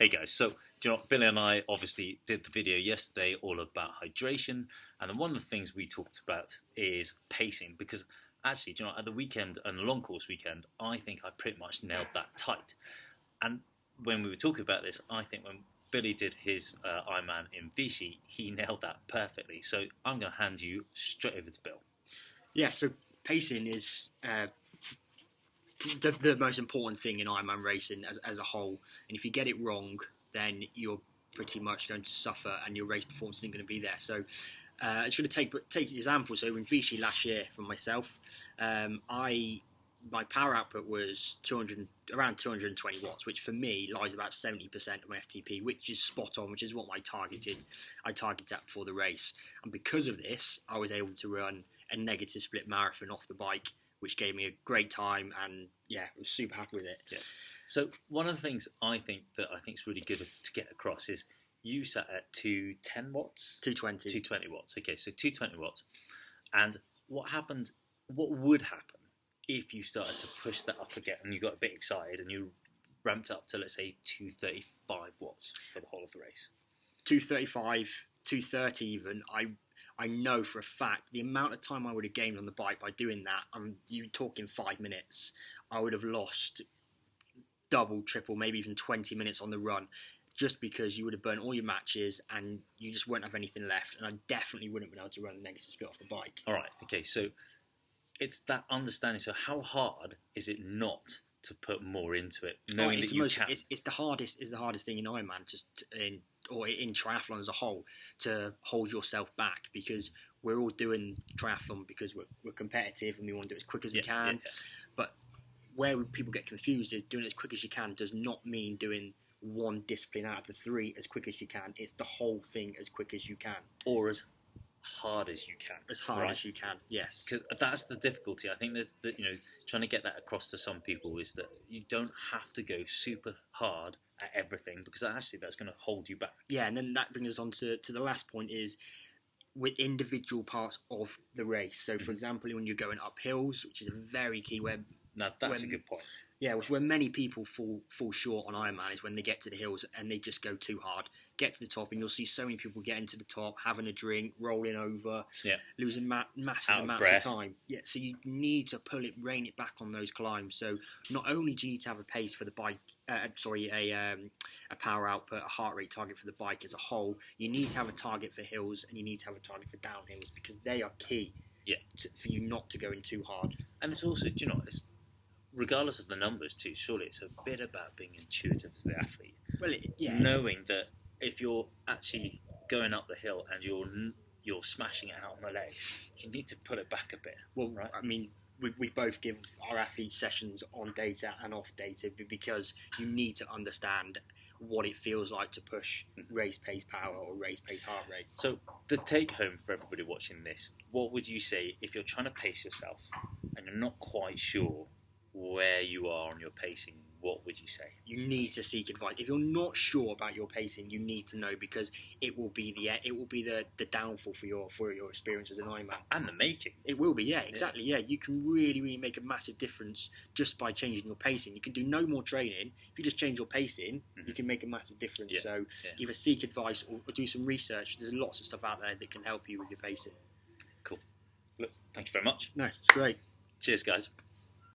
Hey guys, so do you know what, Billy and I obviously did the video yesterday all about hydration, and one of the things we talked about is pacing, because actually, do you know, at the weekend and the long course weekend, I think I pretty much nailed that tight. And when we were talking about this, I think when Billy did his Ironman in Vichy, he nailed that perfectly. So I'm going to hand you straight over to Bill. Yeah, so pacing is the most important thing in Ironman racing as a whole. And if you get it wrong, then you're pretty much going to suffer and your race performance isn't going to be there. So it's going to take an example. So in Vichy last year for myself, my power output was around 220 watts, which for me lies about 70% of my FTP, which is spot on, which is what I targeted at for the race. And because of this, I was able to run a negative split marathon off the bike, which gave me a great time, and yeah, I was super happy with it. Yeah. So one of the things I think is really good to get across is you sat at 210 watts? 220. 220 watts. Okay, so 220 watts. And what would happen if you started to push that up again and you got a bit excited and you ramped up to, let's say, 235 watts for the whole of the race? 235, 230 even, I know for a fact the amount of time I would have gained on the bike by doing that, you're talking 5 minutes, I would have lost double, triple, maybe even 20 minutes on the run, just because you would have burnt all your matches and you just won't have anything left, and I definitely wouldn't have been able to run the negative split off the bike. All right, okay, so it's that understanding. So how hard is it not to put more into it, knowing that you can? It's the hardest thing in Ironman, or in triathlon as a whole, to hold yourself back, because we're all doing triathlon because we're competitive and we want to do it as quick as we can. Yeah. But where people get confused is doing it as quick as you can does not mean doing one discipline out of the three as quick as you can. It's the whole thing as quick as you can. Or as hard as you can. As hard as you can, yes. Because that's the difficulty. I think there's trying to get that across to some people is that you don't have to go super hard at everything, because actually that's going to hold you back. Yeah, and then that brings us on to the last point, is with individual parts of the race. So, for example, when you're going up hills, which is a very key where... Now, that's a good point. Yeah, which where many people fall short on Ironman is when they get to the hills and they just go too hard. Get to the top, and you'll see so many people getting to the top, having a drink, rolling over, losing massive amounts of time. Yeah, so you need to rein it back on those climbs. So not only do you need to have a pace for the bike, a power output, a heart rate target for the bike as a whole, you need to have a target for hills and you need to have a target for downhills, because they are key for you not to go in too hard. And it's also, it's regardless of the numbers too, surely it's a bit about being intuitive as the athlete. Well, knowing that if you're actually going up the hill and you're smashing it out on the legs, you need to pull it back a bit. Well, right? I mean, we both give our athletes sessions on data and off data, because you need to understand what it feels like to push race pace power or race pace heart rate. So the take home for everybody watching this, what would you say if you're trying to pace yourself and you're not quite sure where you are on your pacing? What would you say? You need to seek advice. If you're not sure about your pacing, you need to know, because it will be the downfall for your experience as an Ironman. And the making. It will be, exactly. Yeah, you can really, really make a massive difference just by changing your pacing. You can do no more training. If you just change your pacing, you can make a massive difference. Yeah. So either seek advice or do some research. There's lots of stuff out there that can help you with your pacing. Cool. Look, thank you very much. No, it's great. Cheers, guys.